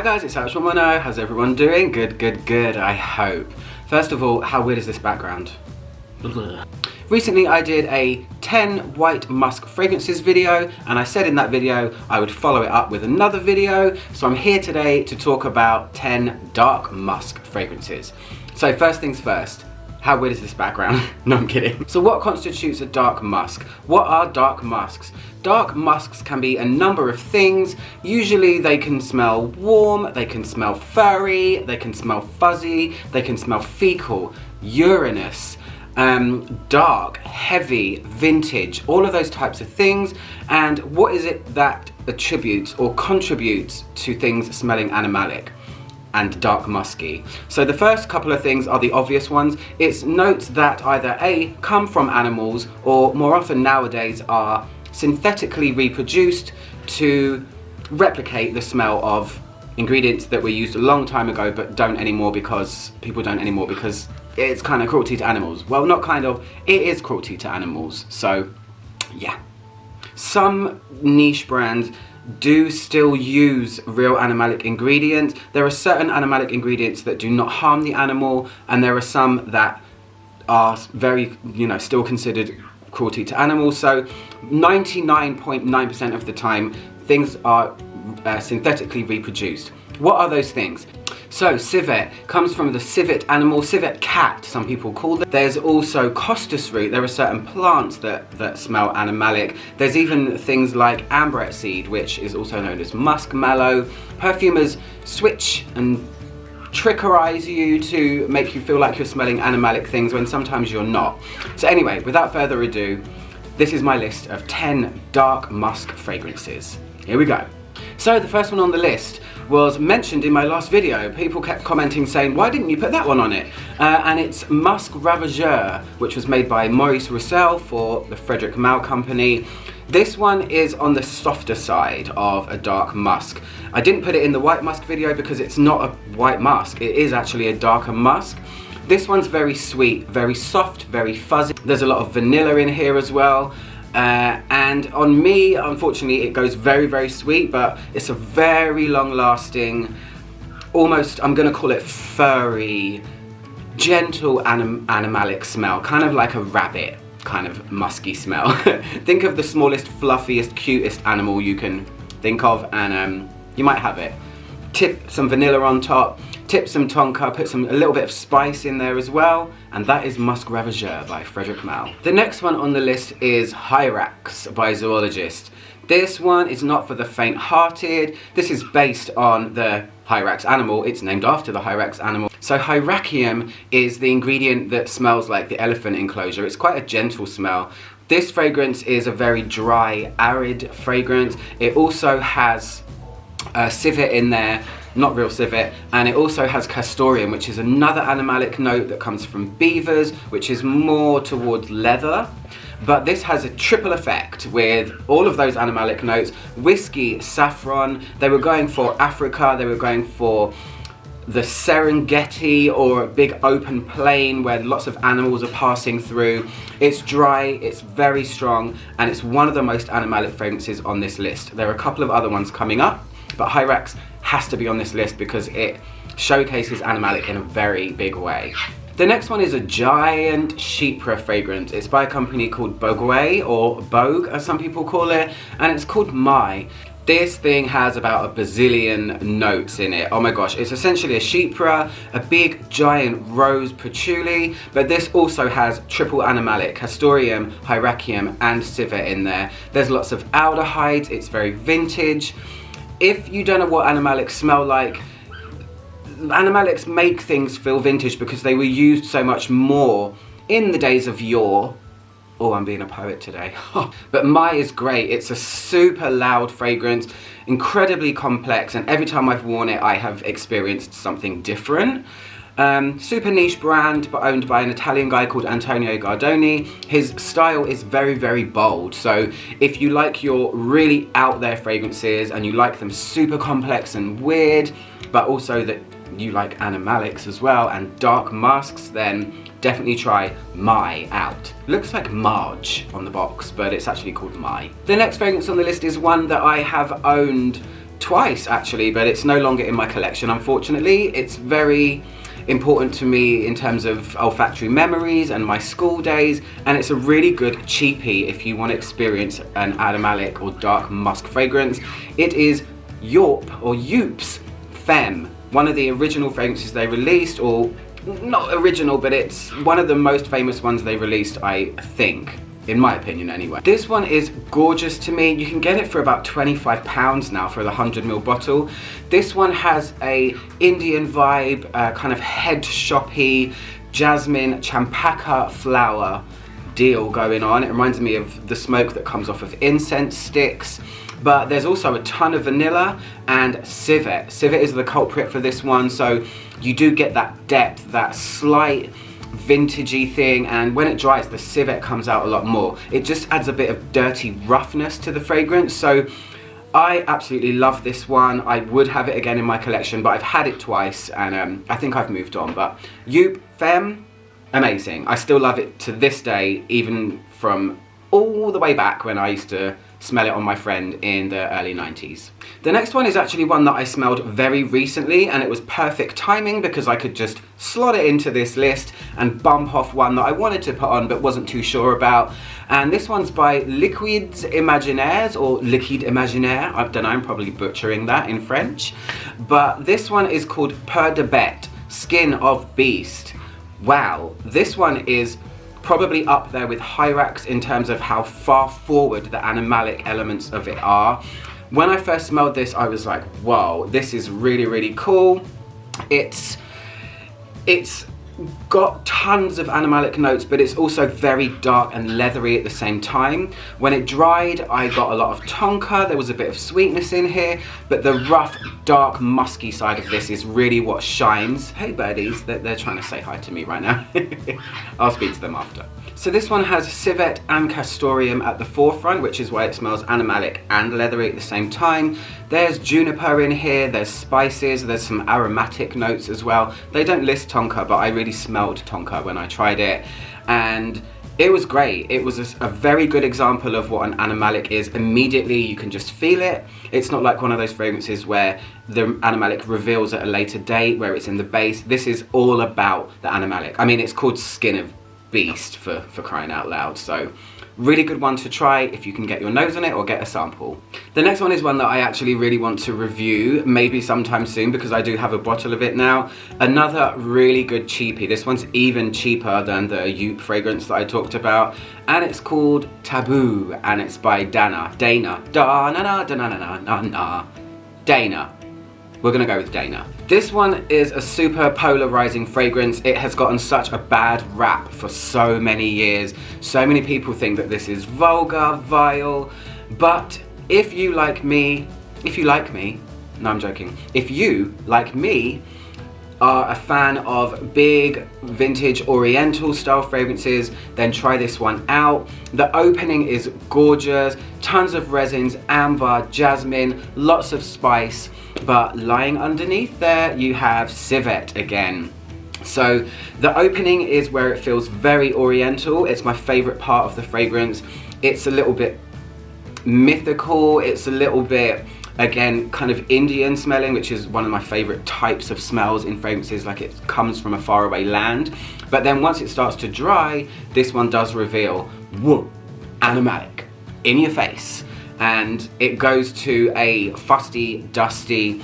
guys, it's Alex from MAAI. How's everyone doing? Good, good, good, I hope. First of all, how weird is this background? Recently I did a 10 white musk fragrances video, and I said in that video I would follow it up with another video, so I'm here today to talk about 10 dark musk fragrances. So first things first, how weird is this background? No, I'm kidding. So what constitutes a dark musk? What are dark musks? Dark musks can be a number of things. Usually they can smell warm, they can smell furry, they can smell fuzzy, they can smell fecal, urinous, dark, heavy, vintage, all of those types of things. And what is it that attributes or contributes to things smelling animalic and dark musky? So the first couple of things are the obvious ones. It's notes that either A, come from animals, or more often nowadays are synthetically reproduced to replicate the smell of ingredients that were used a long time ago but don't anymore because people don't anymore because it's kind of cruelty to animals. Well, not kind of, it is cruelty to animals. So yeah. Some niche brands do still use real animalic ingredients. There are certain animalic ingredients that do not harm the animal, and there are some that are very, still considered cruelty to animals. So 99.9% of the time, things are synthetically reproduced. What are those things? So civet comes from the civet animal, civet cat, some people call them. There's also costus root. There are certain plants that smell animalic. There's even things like ambrette seed, which is also known as musk mallow. Perfumers switch and trickerize you to make you feel like you're smelling animalic things when sometimes you're not. So anyway, without further ado, this is my list of 10 dark musk fragrances. Here we go. So the first one on the list was mentioned in my last video. People kept commenting saying, why didn't you put that one on it? And it's Musc Ravageur, which was made by Maurice Roussel for the Frederic Malle company. This one is on the softer side of a dark musk. I didn't put it in the white musk video because it's not a white musk, it is actually a darker musk. This one's very sweet, very soft, very fuzzy. There's a lot of vanilla in here as well. And on me, unfortunately, it goes very, very sweet, but it's a very long-lasting, almost, I'm gonna call it furry, gentle animalic smell, kind of like a rabbit kind of musky smell. Think of the smallest, fluffiest, cutest animal you can think of, and you might have it. Tip some vanilla on top, tip some tonka, put a little bit of spice in there as well, and that is Musc Ravageur by Frederic Malle. The next one on the list is Hyrax by Zoologist. This one is not for the faint-hearted. This is based on the Hyrax animal. It's named after the Hyrax animal. So Hyraxium is the ingredient that smells like the elephant enclosure. It's quite a gentle smell. This fragrance is a very dry, arid fragrance. It also has civet in there, not real civet, and it also has castoreum, which is another animalic note that comes from beavers, which is more towards leather. But this has a triple effect with all of those animalic notes. Whiskey, saffron, they were going for Africa, they were going for the Serengeti, or a big open plain where lots of animals are passing through. It's dry, it's very strong, and it's one of the most animalic fragrances on this list. There are a couple of other ones coming up, but Hyrax has to be on this list because it showcases animalic in a very big way. The next one is a giant chypre fragrance. It's by a company called Bogue, or Bogue as some people call it, and it's called MAAI. This thing has about a bazillion notes in it. Oh my gosh, it's essentially a chypre, a big giant rose patchouli, but this also has triple animalic, castoreum, hyraxium, and civet in there. There's lots of aldehydes, it's very vintage. If you don't know what animalics smell like, animalics make things feel vintage because they were used so much more in the days of yore. Oh, I'm being a poet today. But MAAI is great. It's a super loud fragrance, incredibly complex, and every time I've worn it, I have experienced something different. Super niche brand, but owned by an Italian guy called Antonio Gardoni. His style is very, very bold. So if you like your really out there fragrances and you like them super complex and weird, but also that you like animalics as well and dark musks, then definitely try MAAI out. Looks like Marge on the box, but it's actually called MAAI. The next fragrance on the list is one that I have owned twice actually, but it's no longer in my collection, unfortunately. It's very important to me in terms of olfactory memories and my school days, and it's a really good cheapie if you want to experience an Animalic or dark musk fragrance. It is Joop's Femme, one of the original fragrances they released, or not original, but it's one of the most famous ones they released, I think, in my opinion anyway. This one is gorgeous to me. You can get it for about £25 now for the 100ml bottle. This one has a Indian vibe, kind of head shoppy, jasmine champaka flower deal going on. It reminds me of the smoke that comes off of incense sticks. But there's also a ton of vanilla and civet. Civet is the culprit for this one, so you do get that depth, that slight vintagey thing, and when it dries the civet comes out a lot more. It just adds a bit of dirty roughness to the fragrance, so I absolutely love this one. I would have it again in my collection, but I've had it twice and I think I've moved on. But Joop Femme, amazing. I still love it to this day, even from all the way back when I used to smell it on my friend in the early 90s. The next one is actually one that I smelled very recently, and it was perfect timing because I could just slot it into this list and bump off one that I wanted to put on but wasn't too sure about. And this one's by Liquids Imaginaires, or Liquide Imaginaire. I don't know, I'm probably butchering that in French. But this one is called Peau de Bete, Skin of Beast. Wow, this one is probably up there with Hyrax in terms of how far forward the animalic elements of it are. When I first smelled this, I was like, whoa, this is really, really cool. It's got tons of animalic notes, but it's also very dark and leathery at the same time. When it dried, I got a lot of tonka. There was a bit of sweetness in here, but the rough, dark, musky side of this is really what shines. Hey birdies, they're trying to say hi to me right now. I'll speak to them after. So this one has civet and castoreum at the forefront, which is why it smells animalic and leathery at the same time. There's juniper in here, there's spices, there's some aromatic notes as well. They don't list tonka, but I really smelled tonka when I tried it, and it was great. It was a very good example of what an animalic is. Immediately you can just feel it. It's not like one of those fragrances where the animalic reveals at a later date, where it's in the base. This is all about the animalic. I mean, it's called Skin of Beast for crying out loud, so really good one to try if you can get your nose on it or get a sample. The next one is one that I actually really want to review, maybe sometime soon, because I do have a bottle of it now. Another really good cheapie. This one's even cheaper than the Joop fragrance that I talked about, and it's called Tabu, and it's by Dana. We're gonna go with Dana. This one is a super polarizing fragrance. It has gotten such a bad rap for so many years. So many people think that this is vulgar, vile, but if you like me, no, I'm joking. If you, like me, are a fan of big vintage oriental style fragrances, then try this one out. The opening is gorgeous, tons of resins, amber, jasmine, lots of spice, but lying underneath there you have civet again. So the opening is where it feels very oriental. It's my favorite part of the fragrance. It's a little bit mythical, it's a little bit, again, kind of Indian smelling, which is one of my favorite types of smells in fragrances, like it comes from a faraway land. But then once it starts to dry, this one does reveal, whoa, animalic, in your face. And it goes to a fusty, dusty,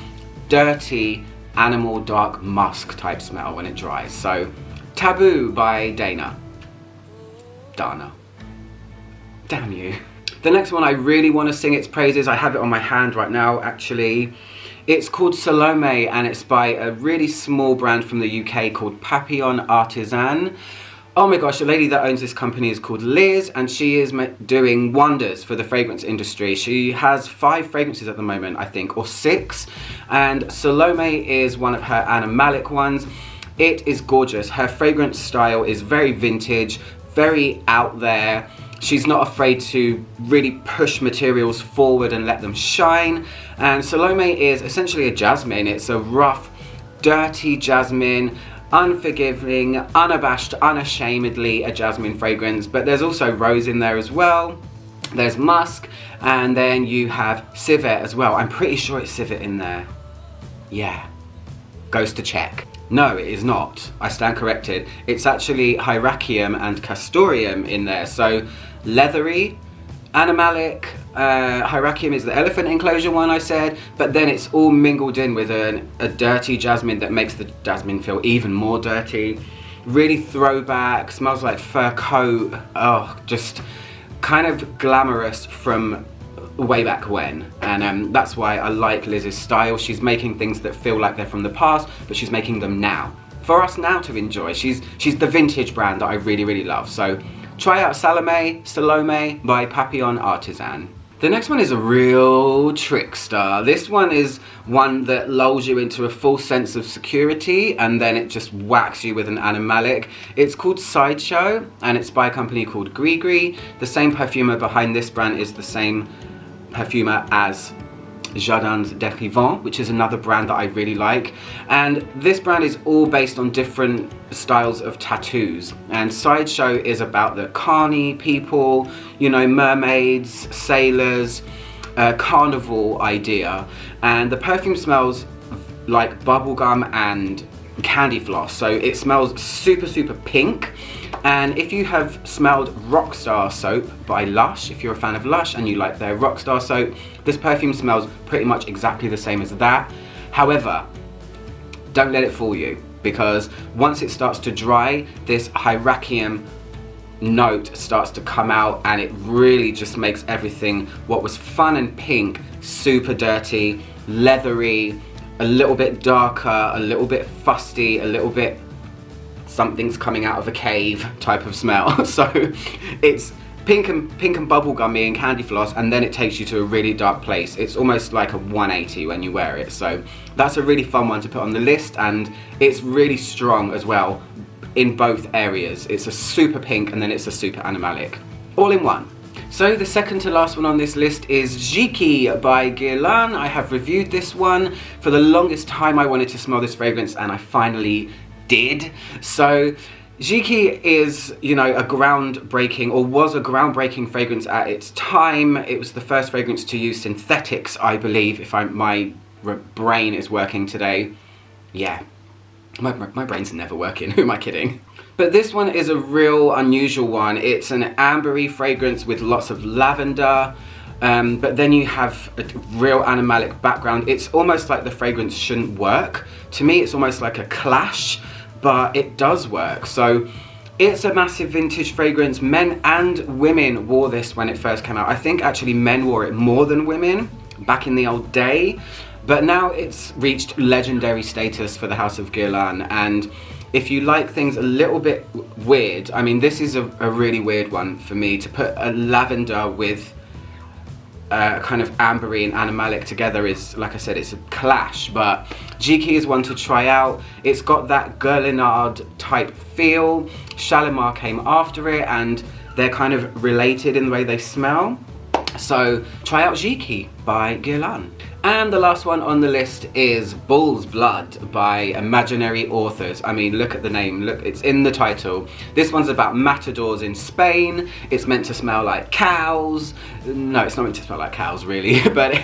dirty, animal dark musk type smell when it dries. So, Tabu by Dana. Damn you. The next one I really want to sing its praises. I have it on my hand right now, actually. It's called Salome, and it's by a really small brand from the UK called Papillon Artisan. Oh my gosh, the lady that owns this company is called Liz, and she is doing wonders for the fragrance industry. She has 5 fragrances at the moment, I think, or 6. And Salome is one of her animalic ones. It is gorgeous. Her fragrance style is very vintage, very out there. She's not afraid to really push materials forward and let them shine. And Salome is essentially a jasmine. It's a rough, dirty jasmine, unforgiving, unabashed, unashamedly a jasmine fragrance, but there's also rose in there as well. there's Musc, and then you have civet as well. I'm pretty sure it's civet in there. Yeah, goes to check. No, it is not. I stand corrected. It's actually Hyraxium and Castoreum in there. So leathery, Animalic, Hyraxium is the elephant enclosure one I said, but then it's all mingled in with a dirty jasmine that makes the jasmine feel even more dirty. Really throwback, smells like fur coat. Oh, just kind of glamorous from way back when, and that's why I like Liz's style. She's making things that feel like they're from the past, but she's making them now for us now to enjoy. She's the vintage brand that I really love. So try out Salome by Papillon Artisan. The next one is a real trickster. This one is one that lulls you into a false sense of security and then it just whacks you with an animalic. It's called Sideshow and it's by a company called Gri Gri. The same perfumer behind this brand is the same perfumer as Jardins d'Écrivain, which is another brand that I really like. And this brand is all based on different styles of tattoos. And Sideshow is about the carny people, you know, mermaids, sailors, carnival idea. And the perfume smells like bubblegum and candy floss. So it smells super pink. And if you have smelled Rockstar soap by Lush, if you're a fan of Lush and you like their Rockstar soap, this perfume smells pretty much exactly the same as that. However, don't let it fool you, because once it starts to dry, this Hyraxium note starts to come out and it really just makes everything what was fun and pink super dirty, leathery, a little bit darker, a little bit fusty, a little bit something's coming out of a cave type of smell. So it's pink and bubblegummy and candy floss, and then it takes you to a really dark place. It's almost like a 180 when you wear it. So that's a really fun one to put on the list, and it's really strong as well in both areas. It's a super pink and then it's a super animalic, all in one. So the second to last one on this list is Jicky by Guerlain. I have reviewed this one. For the longest time I wanted to smell this fragrance and I finally did. So Jicky is, you know, a groundbreaking, or was a groundbreaking fragrance at its time. It was the first fragrance to use synthetics, I believe, if my brain is working today. Yeah, my brain's never working, who am I kidding? But this one is a real unusual one. It's an ambery fragrance with lots of lavender, but then you have a real animalic background. It's almost like the fragrance shouldn't work. To me, it's almost like a clash, but it does work. So it's a massive vintage fragrance. Men and women wore this when it first came out. I think actually men wore it more than women back in the old day, but now it's reached legendary status for the House of Guerlain. And if you like things a little bit weird, I mean, this is a really weird one for me, to put a lavender with kind of ambery and animalic together is, like I said, it's a clash. But Jicky is one to try out. It's got that Guerlainade type feel. Shalimar came after it and they're kind of related in the way they smell. So try out Jicky by Guerlain. And the last one on the list is Bull's Blood by Imaginary Authors. I mean, look at the name, look, it's in the title. This one's about matadors in Spain. It's meant to smell like cows. No, it's not meant to smell like cows really, but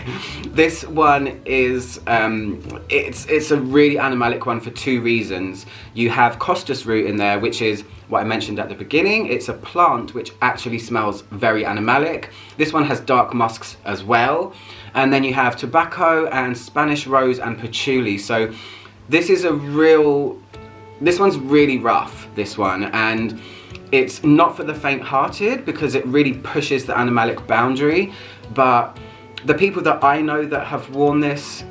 this one is, it's a really animalic one for two reasons. You have costus root in there, which is what I mentioned at the beginning. It's a plant which actually smells very animalic. This one has dark musks as well. And then you have tobacco and Spanish rose and patchouli. So this is this one's really rough, this one. And it's not for the faint-hearted because it really pushes the animalic boundary. But the people that I know that have worn this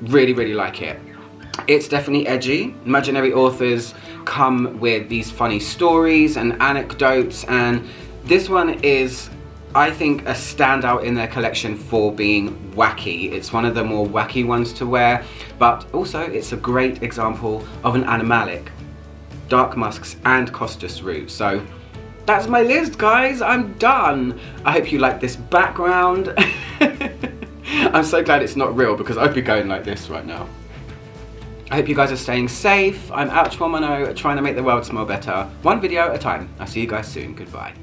really like it. It's definitely edgy. Imaginary Authors come with these funny stories and anecdotes, and this one is, I think, a standout in their collection for being wacky. It's one of the more wacky ones to wear, but also it's a great example of an animalic. Dark musks and costus root. So that's my list, guys. I'm done. I hope you like this background. I'm so glad it's not real because I'd be going like this right now. I hope you guys are staying safe. I'm Ouch Womano, trying to make the world smell better, one video at a time. I'll see you guys soon. Goodbye.